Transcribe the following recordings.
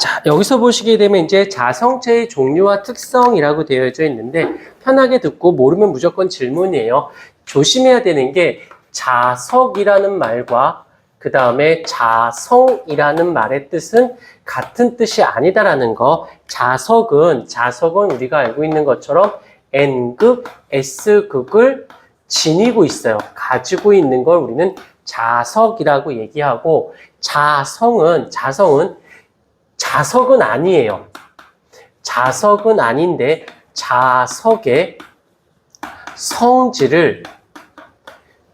자, 여기서 보시게 되면 이제 자성체의 종류와 특성이라고 되어져 있는데 편하게 듣고 모르면 무조건 질문이에요. 조심해야 되는 게 자석이라는 말과 그 다음에 자성이라는 말의 뜻은 같은 뜻이 아니다라는 거. 자석은 우리가 알고 있는 것처럼 N극, S극을 지니고 있어요. 가지고 있는 걸 우리는 자석이라고 얘기하고 자성은 아니에요. 자석은 아닌데 자석의 성질을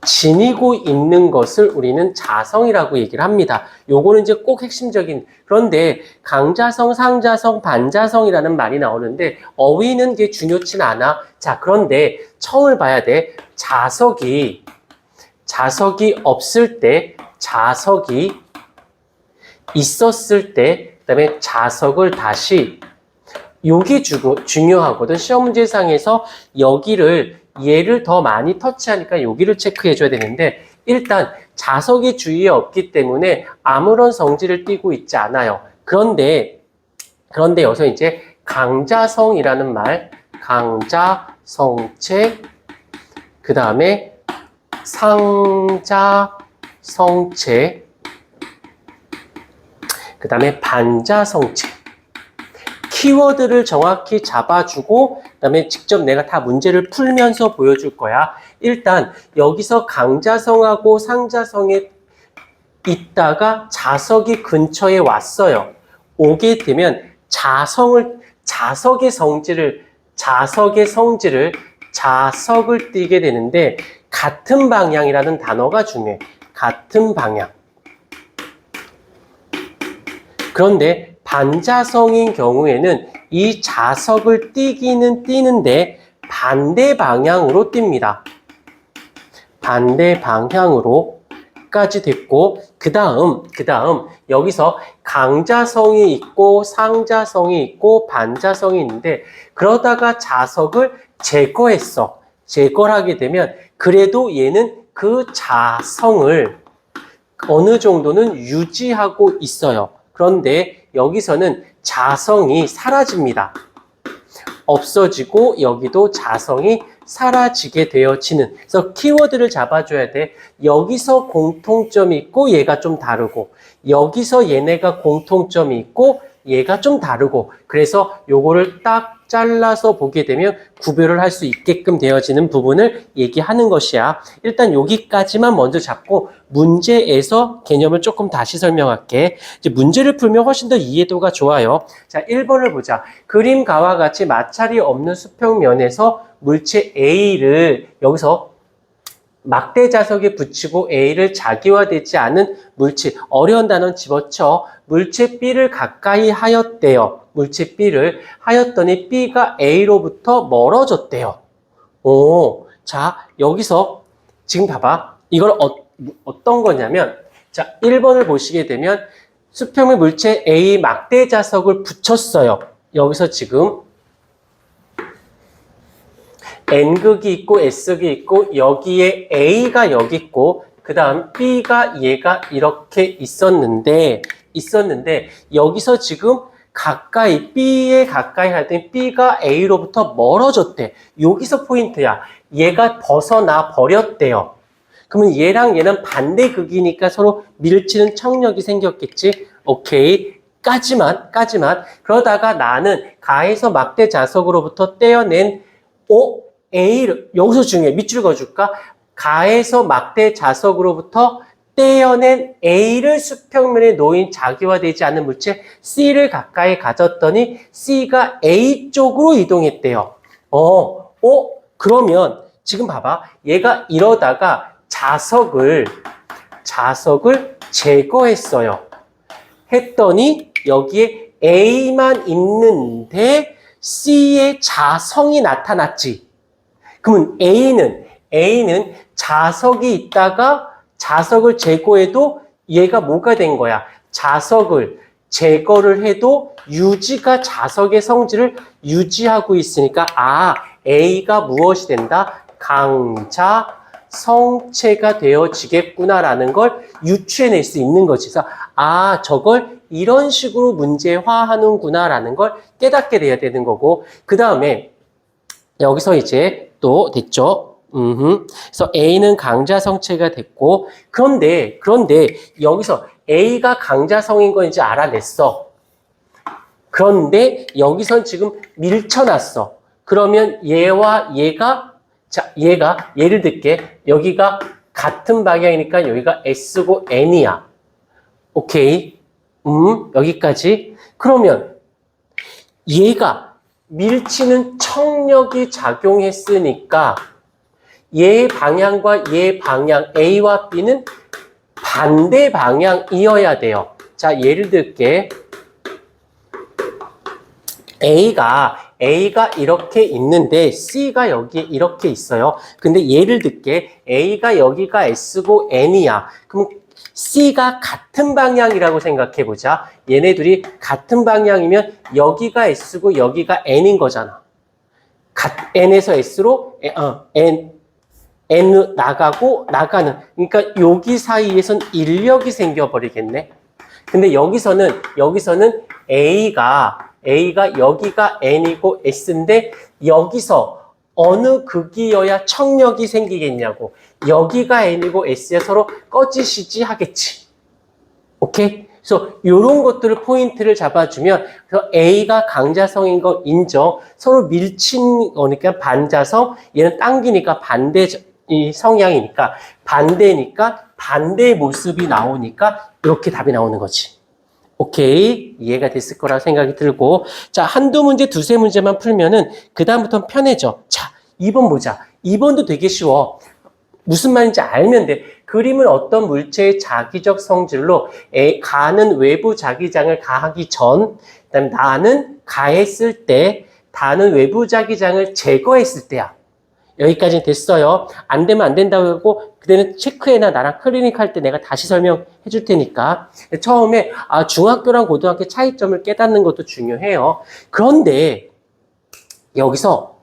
지니고 있는 것을 우리는 자성이라고 얘기를 합니다. 요거는 이제 꼭 핵심적인, 그런데 강자성, 상자성, 반자성이라는 말이 나오는데 어휘는 게 중요치는 않아. 자, 그런데 처음을 봐야 돼. 자석이 없을 때, 자석이 있었을 때, 그 다음에 자석을 다시, 요게 중요하거든. 시험 문제상에서 얘를 더 많이 터치하니까 여기를 체크해줘야 되는데, 일단 자석이 주위에 없기 때문에 아무런 성질을 띠고 있지 않아요. 그런데 여기서 이제 강자성이라는 말, 강자성체, 그 다음에 상자성체, 그 다음에 반자성체. 키워드를 정확히 잡아주고 그 다음에 직접 내가 다 문제를 풀면서 보여줄 거야. 일단 여기서 강자성하고 상자성에 있다가 자석이 근처에 왔어요. 오게 되면 자석의 성질을 띠게 되는데 같은 방향이라는 단어가 중요해. 같은 방향. 그런데 반자성인 경우에는 이 자석을 띠기는 띠는데 반대 방향으로 띱니다. 반대 방향으로까지 됐고, 그 다음 여기서 강자성이 있고 상자성이 있고 반자성이 있는데 그러다가 자석을 제거했어. 제거를 하게 되면 그래도 얘는 그 자성을 어느 정도는 유지하고 있어요. 그런데 여기서는 자성이 사라집니다. 없어지고 여기도 자성이 사라지게 되어지는. 그래서 키워드를 잡아줘야 돼. 여기서 공통점이 있고 얘가 좀 다르고, 여기서 얘네가 공통점이 있고 얘가 좀 다르고, 그래서 요거를 딱 잘라서 보게 되면 구별을 할 수 있게끔 되어지는 부분을 얘기하는 것이야. 일단 여기까지만 먼저 잡고 문제에서 개념을 조금 다시 설명할게. 이제 문제를 풀면 훨씬 더 이해도가 좋아요. 자, 1번을 보자. 그림가와 같이 마찰이 없는 수평면에서 물체 A를 여기서 막대 자석에 붙이고 A를 자기화되지 않은 물체, 어려운 단어는 집어쳐. 물체 B를 가까이 하였대요. 물체 B를 하였더니 B가 A로부터 멀어졌대요. 자, 여기서 지금 봐봐. 이걸 어떤 거냐면, 자, 1번을 보시게 되면 수평의 물체 A 막대 자석을 붙였어요. 여기서 지금 N극이 있고 S극이 있고 여기에 A가 여기 있고 그 다음 B가 얘가 이렇게 있었는데 여기서 지금 B에 가까이 할 때 B가 A로부터 멀어졌대. 여기서 포인트야. 얘가 벗어나 버렸대요. 그러면 얘랑 얘는 반대극이니까 서로 밀치는 청력이 생겼겠지? 오케이. 까지만. 그러다가 나는 가에서 막대 자석으로부터 떼어낸 A를, 여기서 중요해. 밑줄 그어줄까? 가에서 막대 자석으로부터 떼어낸 A를 수평면에 놓인 자기화되지 않은 물체 C를 가까이 가졌더니 C가 A 쪽으로 이동했대요. 그러면 지금 봐봐. 얘가 이러다가 자석을 제거했어요. 했더니 여기에 A만 있는데 C의 자성이 나타났지. 그러면 A는 자석이 있다가 자석을 제거해도 얘가 뭐가 된 거야? 자석을 제거를 해도 유지가 자석의 성질을 유지하고 있으니까 A가 무엇이 된다? 강자 성체가 되어지겠구나라는 걸 유추해낼 수 있는 거지. 그래서 저걸 이런 식으로 문제화하는구나라는 걸 깨닫게 돼야 되는 거고, 그 다음에 여기서 이제 또 됐죠? 그래서 A는 강자성체가 됐고, 그런데 여기서 A가 강자성인 건 이제 알아냈어. 그런데 여기선 지금 밀쳐놨어. 그러면 얘와 얘가, 자, 예를 들게, 여기가 같은 방향이니까 여기가 S고 N이야. 오케이. 여기까지. 그러면 얘가 밀치는 청력이 작용했으니까 얘 방향과 얘 방향 A와 B는 반대 방향이어야 돼요. 자, 예를 들게 A가 이렇게 있는데 C가 여기 이렇게 있어요. 근데 예를 들게 A가 여기가 S고 N이야. 그럼 C가 같은 방향이라고 생각해 보자. 얘네들이 같은 방향이면 여기가 S고 여기가 N인 거잖아. N에서 S로 N 나가고 나가는. 그러니까 여기 사이에선 인력이 생겨버리겠네. 근데 여기서는 A가 여기가 N이고 S인데 여기서 어느 극이어야 청력이 생기겠냐고. 여기가 N이고 S야 서로 꺼지시지 하겠지. 오케이? 그래서 이런 것들을 포인트를 잡아주면 그래서 A가 강자성인 거 인정. 서로 밀친 거니까 반자성. 얘는 당기니까 반대 이 성향이니까 반대니까 반대의 모습이 나오니까 이렇게 답이 나오는 거지. 오케이. 이해가 됐을 거라 생각이 들고. 자, 한두 문제, 두세 문제만 풀면은 그다음부터는 편해져. 자, 2번 보자. 2번도 되게 쉬워. 무슨 말인지 알면 돼. 그림은 어떤 물체의 자기적 성질로 가는 외부 자기장을 가하기 전, 그다음에 나는 가했을 때, 다는 외부 자기장을 제거했을 때야. 여기까지 됐어요. 안 되면 안 된다고 하고 그때는 체크해나 나랑 클리닉 할 때 내가 다시 설명해 줄 테니까. 처음에 중학교랑 고등학교 차이점을 깨닫는 것도 중요해요. 그런데 여기서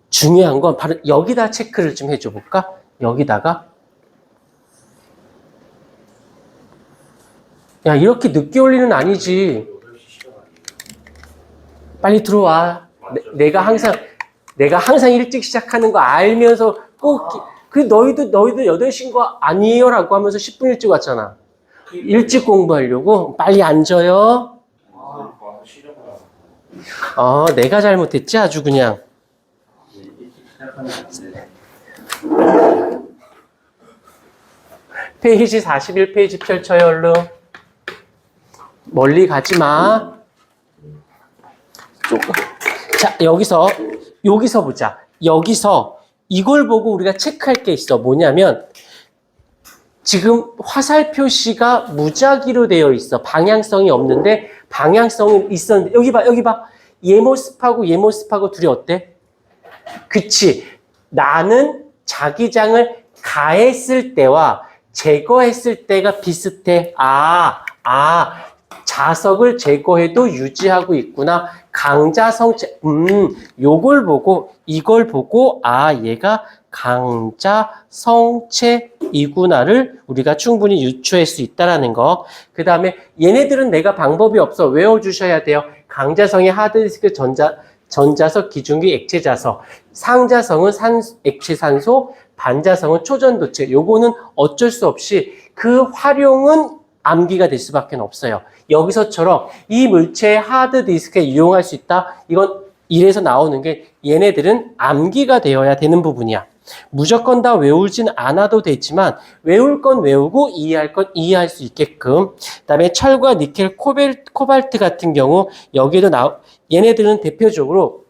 중요한 건 바로 여기다 체크를 좀 해줘 볼까? 여기다가 야, 이렇게 늦게 올 일은 아니지. 빨리 들어와. 내가 항상 일찍 시작하는 거 알면서 꼭, 너희도 8시인 거 아니에요? 라고 하면서 10분 일찍 왔잖아. 일찍 공부하려고? 빨리 앉아요. 내가 잘못했지, 아주 그냥. 페이지 41페이지 펼쳐요, 얼른. 멀리 가지 마. 자, 여기서 보자. 여기서 이걸 보고 우리가 체크할 게 있어. 뭐냐면 지금 화살 표시가 무작위로 되어 있어. 방향성이 없는데 방향성이 있었는데 여기 봐. 얘 모습하고 둘이 어때? 그치. 나는 자기장을 가했을 때와 제거했을 때가 비슷해. 자석을 제거해도 유지하고 있구나. 강자성체. 이걸 보고 얘가 강자성체이구나를 우리가 충분히 유추할 수 있다라는 거. 그 다음에 얘네들은 내가 방법이 없어. 외워주셔야 돼요. 강자성의 하드디스크 전자석, 기중기, 액체자석. 상자성은 액체산소, 반자성은 초전도체. 요거는 어쩔 수 없이 그 활용은 암기가 될 수밖에 없어요. 여기서처럼 이 물체의 하드디스크에 이용할 수 있다. 이건 이래서 나오는 게 얘네들은 암기가 되어야 되는 부분이야. 무조건 다 외우진 않아도 되지만 외울 건 외우고 이해할 건 이해할 수 있게끔. 그다음에 철과 니켈, 코발트 같은 경우 여기에도 얘네들은 대표적으로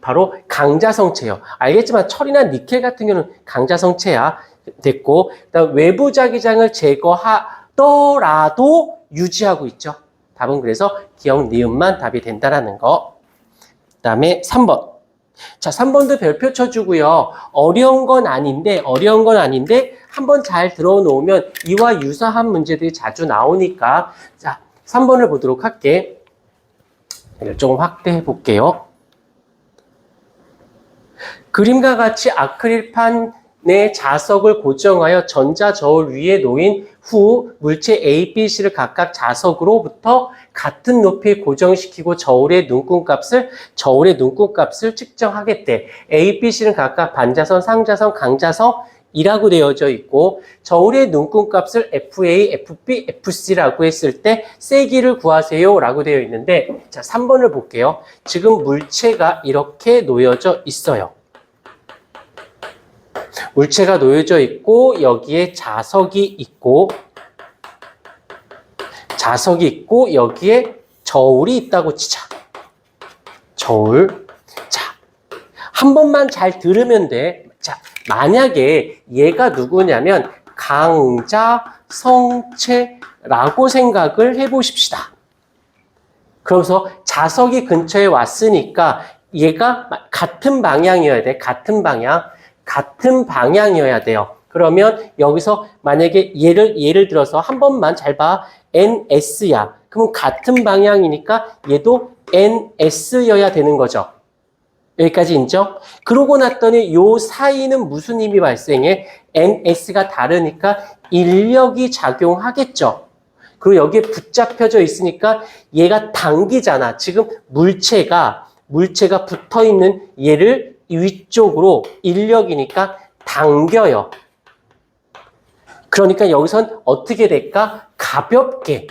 바로 강자성체예요. 알겠지만 철이나 니켈 같은 경우는 강자성체야. 됐고, 그다음 외부 자기장을 제거하더라도 유지하고 있죠. 답은 그래서 기억, 니은만 답이 된다라는 거. 그다음에 3번. 자, 3번도 별표 쳐주고요. 어려운 건 아닌데 한번 잘 들어놓으면 이와 유사한 문제들이 자주 나오니까 자, 3번을 보도록 할게. 이걸 조금 확대해 볼게요. 그림과 같이 아크릴판의 자석을 고정하여 전자저울 위에 놓인 후 물체 A, B, C를 각각 자석으로부터 같은 높이에 고정시키고 저울의 눈금값을 측정하겠대. A, B, C는 각각 반자성, 상자성, 강자성이라고 되어져 있고 저울의 눈금값을 FA, FB, FC라고 했을 때 세기를 구하세요 라고 되어 있는데 자 3번을 볼게요. 지금 물체가 이렇게 놓여져 있어요. 물체가 놓여져 있고 여기에 자석이 있고 여기에 저울이 있다고 치자. 저울. 자, 한 번만 잘 들으면 돼. 자, 만약에 얘가 누구냐면 강자성체라고 생각을 해보십시다. 그러면서 자석이 근처에 왔으니까 얘가 같은 방향이어야 돼. 같은 방향이어야 돼요. 그러면 여기서 만약에 예를 들어서 한 번만 잘 봐. NS야. 그럼 같은 방향이니까 얘도 NS여야 되는 거죠. 여기까지 인정? 그러고 났더니 요 사이는 무슨 힘이 발생해? NS가 다르니까 인력이 작용하겠죠. 그리고 여기에 붙잡혀져 있으니까 얘가 당기잖아. 지금 물체가 붙어 있는 얘를 위쪽으로 인력이니까 당겨요. 그러니까 여기선 어떻게 될까? 가볍게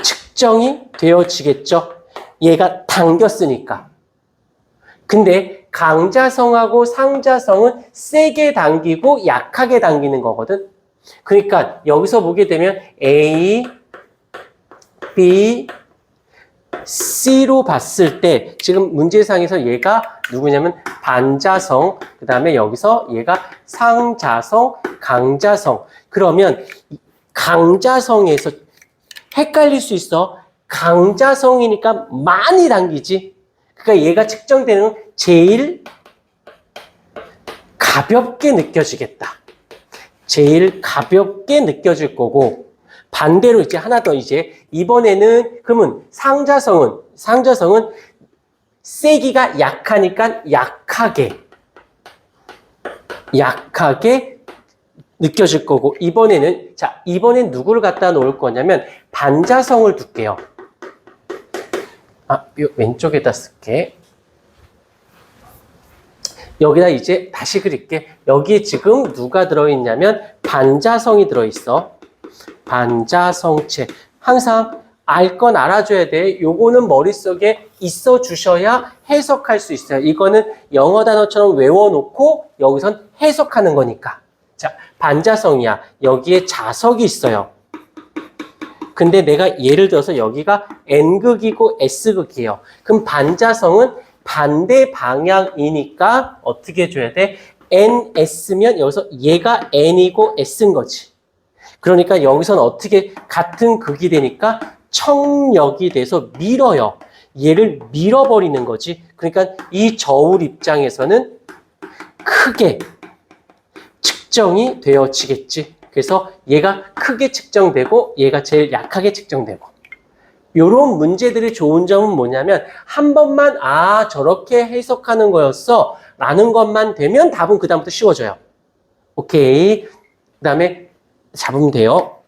측정이 되어지겠죠. 얘가 당겼으니까. 근데 강자성하고 상자성은 세게 당기고 약하게 당기는 거거든. 그러니까 여기서 보게 되면 A, B, C로 봤을 때 지금 문제상에서 얘가 누구냐면 반자성, 그 다음에 여기서 얘가 상자성, 강자성. 그러면 강자성에서 헷갈릴 수 있어. 강자성이니까 많이 당기지. 그러니까 얘가 측정되는 건 제일 가볍게 느껴지겠다. 제일 가볍게 느껴질 거고 반대로 이제 하나 더 이번에는 그러면 상자성은 세기가 약하니까 약하게 느껴질 거고 이번엔 누구를 갖다 놓을 거냐면 반자성을 둘게요. 요 왼쪽에다 쓸게. 여기다 이제 다시 그릴게. 여기에 지금 누가 들어있냐면 반자성이 들어있어. 반자성체. 항상 알 건 알아줘야 돼. 요거는 머릿속에 있어 주셔야 해석할 수 있어요. 이거는 영어 단어처럼 외워놓고 여기선 해석하는 거니까. 자, 반자성이야. 여기에 자석이 있어요. 근데 내가 예를 들어서 여기가 N극이고 S극이에요. 그럼 반자성은 반대 방향이니까 어떻게 해줘야 돼? NS면 여기서 얘가 N이고 S인 거지. 그러니까 여기서는 어떻게 같은 극이 되니까 청력이 돼서 밀어요. 얘를 밀어버리는 거지. 그러니까 이 저울 입장에서는 크게 측정이 되어지겠지. 그래서 얘가 크게 측정되고 얘가 제일 약하게 측정되고. 요런 문제들이 좋은 점은 뭐냐면 한 번만 저렇게 해석하는 거였어 라는 것만 되면 답은 그다음부터 쉬워져요. 오케이. 그 다음에 잡으면 돼요.